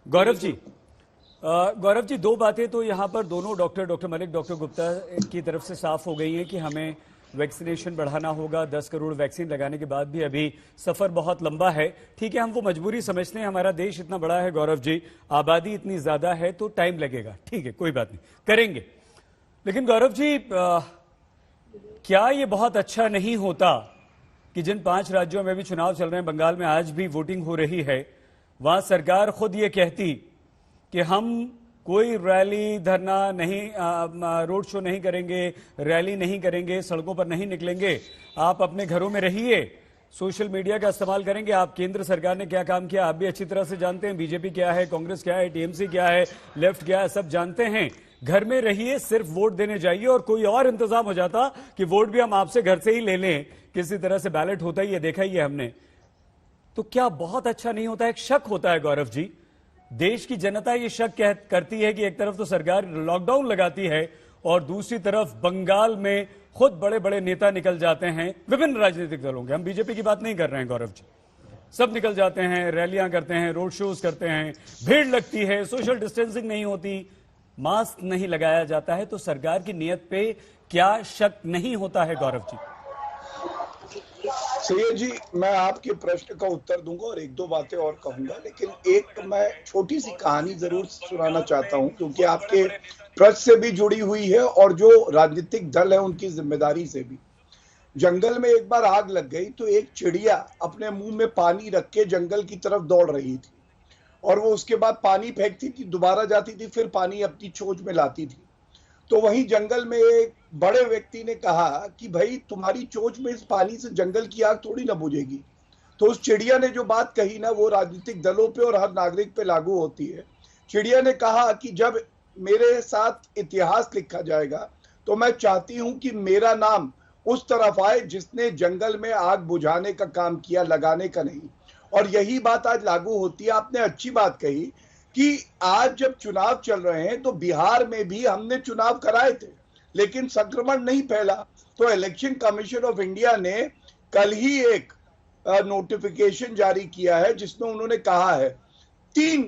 गौरव जी, गौरव जी, दो बातें तो यहाँ पर दोनों डॉक्टर मलिक, डॉक्टर गुप्ता की तरफ से साफ हो गई हैं कि हमें वैक्सीनेशन बढ़ाना होगा। 10 करोड़ वैक्सीन लगाने के बाद भी अभी सफर बहुत लंबा है। ठीक है, हम वो मजबूरी समझते हैं, हमारा देश इतना बड़ा है गौरव जी, आबादी इतनी ज्यादा है तो टाइम लगेगा। ठीक है, कोई बात नहीं, करेंगे। लेकिन गौरव जी, क्या ये बहुत अच्छा नहीं होता कि जिन 5 राज्यों में भी चुनाव चल रहे हैं, बंगाल में आज भी वोटिंग हो रही है, वहां सरकार खुद ये कहती कि हम कोई रैली, धरना नहीं, रोड शो नहीं करेंगे, रैली नहीं करेंगे, सड़कों पर नहीं निकलेंगे, आप अपने घरों में रहिए, सोशल मीडिया का इस्तेमाल करेंगे। आप केंद्र सरकार ने क्या काम किया आप भी अच्छी तरह से जानते हैं, बीजेपी क्या है, कांग्रेस क्या है, टीएमसी क्या है, लेफ्ट क्या है, सब जानते हैं। घर में रहिए, सिर्फ वोट देने जाइए और कोई और इंतजाम हो जाता कि वोट भी हम आपसे घर से ही ले लें, किसी तरह से बैलेट होता ही है, देखा ही है हमने। तो क्या बहुत अच्छा नहीं होता? एक शक होता है गौरव जी, देश की जनता ये शक करती है कि एक तरफ तो सरकार लॉकडाउन लगाती है और दूसरी तरफ बंगाल में खुद बड़े बड़े नेता निकल जाते हैं, विभिन्न राजनीतिक दलों के, हम बीजेपी की बात नहीं कर रहे हैं गौरव जी, सब निकल जाते हैं, रैलियां करते हैं, रोड शोज करते हैं, भीड़ लगती है, सोशल डिस्टेंसिंग नहीं होती, मास्क नहीं लगाया जाता है। तो सरकार की नीयत पे क्या शक नहीं होता है गौरव जी? सैयद जी, मैं आपके प्रश्न का उत्तर दूंगा और एक दो बातें और कहूंगा, लेकिन एक मैं छोटी सी कहानी जरूर सुनाना चाहता हूं, क्योंकि आपके प्रश्न से भी जुड़ी हुई है और जो राजनीतिक दल है उनकी जिम्मेदारी से भी। जंगल में एक बार आग लग गई तो एक चिड़िया अपने मुंह में पानी रख के जंगल की तरफ दौड़ रही थी और वो उसके बाद पानी फेंकती थी, दोबारा जाती थी, फिर पानी अपनी चोंच में लाती थी। तो वहीं जंगल में एक बड़े व्यक्ति ने कहा कि भाई, तुम्हारी चोंच में इस पानी से जंगल की आग थोड़ी ना बुझेगी। तो उस चिड़िया ने जो बात कही ना, वो राजनीतिक दलों पे और हर नागरिक पे लागू होती है। चिड़िया ने कहा कि जब मेरे साथ इतिहास लिखा जाएगा तो मैं चाहती हूं कि मेरा नाम उस तरफ आए जिसने जंगल में आग बुझाने का काम किया, लगाने का नहीं। और यही बात आज लागू होती है। आपने अच्छी बात कही कि आज जब चुनाव चल रहे हैं तो बिहार में भी हमने चुनाव कराए थे, लेकिन संक्रमण नहीं फैला। तो इलेक्शन कमीशन ऑफ इंडिया ने कल ही एक नोटिफिकेशन जारी किया है जिसमें उन्होंने कहा है 3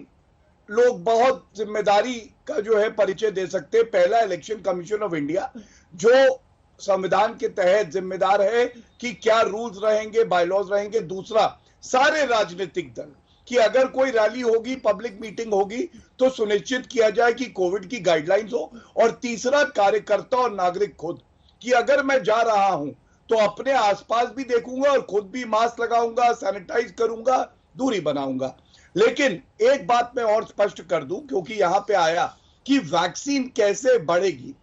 लोग बहुत जिम्मेदारी का जो है परिचय दे सकते हैं। पहला, इलेक्शन कमीशन ऑफ इंडिया, जो संविधान के तहत जिम्मेदार है कि क्या रूल्स रहेंगे, बायलॉज रहेंगे। दूसरा, सारे राजनीतिक दल कि अगर कोई रैली होगी, पब्लिक मीटिंग होगी तो सुनिश्चित किया जाए कि कोविड की गाइडलाइंस हो। और तीसरा, कार्यकर्ता और नागरिक खुद कि अगर मैं जा रहा हूं तो अपने आसपास भी देखूंगा और खुद भी मास्क लगाऊंगा, सैनिटाइज करूंगा, दूरी बनाऊंगा। लेकिन एक बात मैं और स्पष्ट कर दूं, क्योंकि यहां पे आया कि वैक्सीन कैसे बढ़ेगी,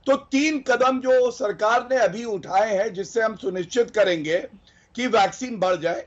तो 3 कदम जो सरकार ने अभी उठाए हैं जिससे हम सुनिश्चित करेंगे कि वैक्सीन बढ़ जाए।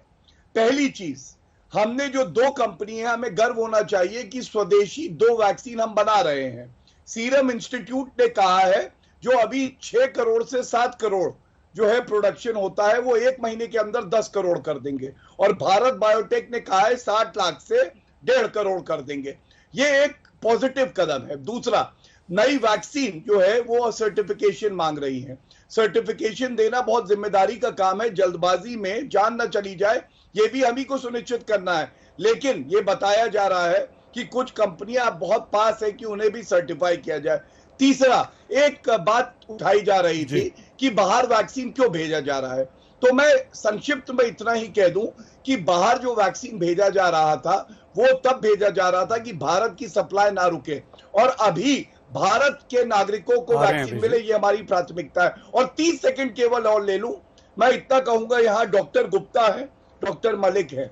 पहली चीज, हमने जो 2 कंपनी है, हमें गर्व होना चाहिए कि स्वदेशी 2 वैक्सीन हम बना रहे हैं। सीरम इंस्टीट्यूट ने कहा है जो अभी 6 करोड़ से 7 करोड़ जो है प्रोडक्शन होता है, वो 1 महीने के अंदर 10 करोड़ कर देंगे। और भारत बायोटेक ने कहा है 60 लाख से 1.5 करोड़ कर देंगे। ये एक पॉजिटिव कदम है। दूसरा, नई वैक्सीन जो है वो सर्टिफिकेशन मांग रही है। सर्टिफिकेशन देना बहुत जिम्मेदारी का काम है, जल्दबाजी में जान ना चली जाए, ये भी हम ही को सुनिश्चित करना है। लेकिन ये बताया जा रहा है कि कुछ कंपनियां बहुत पास है कि उन्हें भी सर्टिफाई किया जाए। तीसरा, एक बात उठाई जा रही थी कि बाहर वैक्सीन क्यों भेजा जा रहा है, तो मैं संक्षिप्त में इतना ही कह दूं कि बाहर जो वैक्सीन भेजा जा रहा था वो तब भेजा जा रहा था कि भारत की सप्लाई ना रुके और अभी भारत के नागरिकों को वैक्सीन मिले, ये हमारी प्राथमिकता है। और 30 सेकंड केवल और ले लूं, मैं इतना कहूंगा, यहां डॉक्टर गुप्ता है, डॉक्टर मलिक है,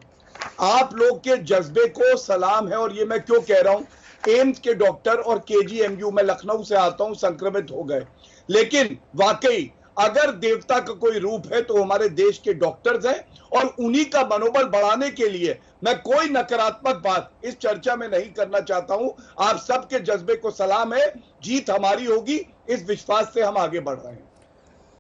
आप लोग के जज्बे को सलाम है। और ये मैं क्यों कह रहा हूं, एम्स के डॉक्टर और केजीएमयू, मैं लखनऊ से आता हूं, संक्रमित हो गए, लेकिन वाकई अगर देवता का कोई रूप है तो हमारे देश के डॉक्टर्स हैं। और उन्हीं का मनोबल बढ़ाने के लिए मैं कोई नकारात्मक बात इस चर्चा में नहीं करना चाहता हूं। आप सबके जज्बे को सलाम है, जीत हमारी होगी, इस विश्वास से हम आगे बढ़ रहे हैं।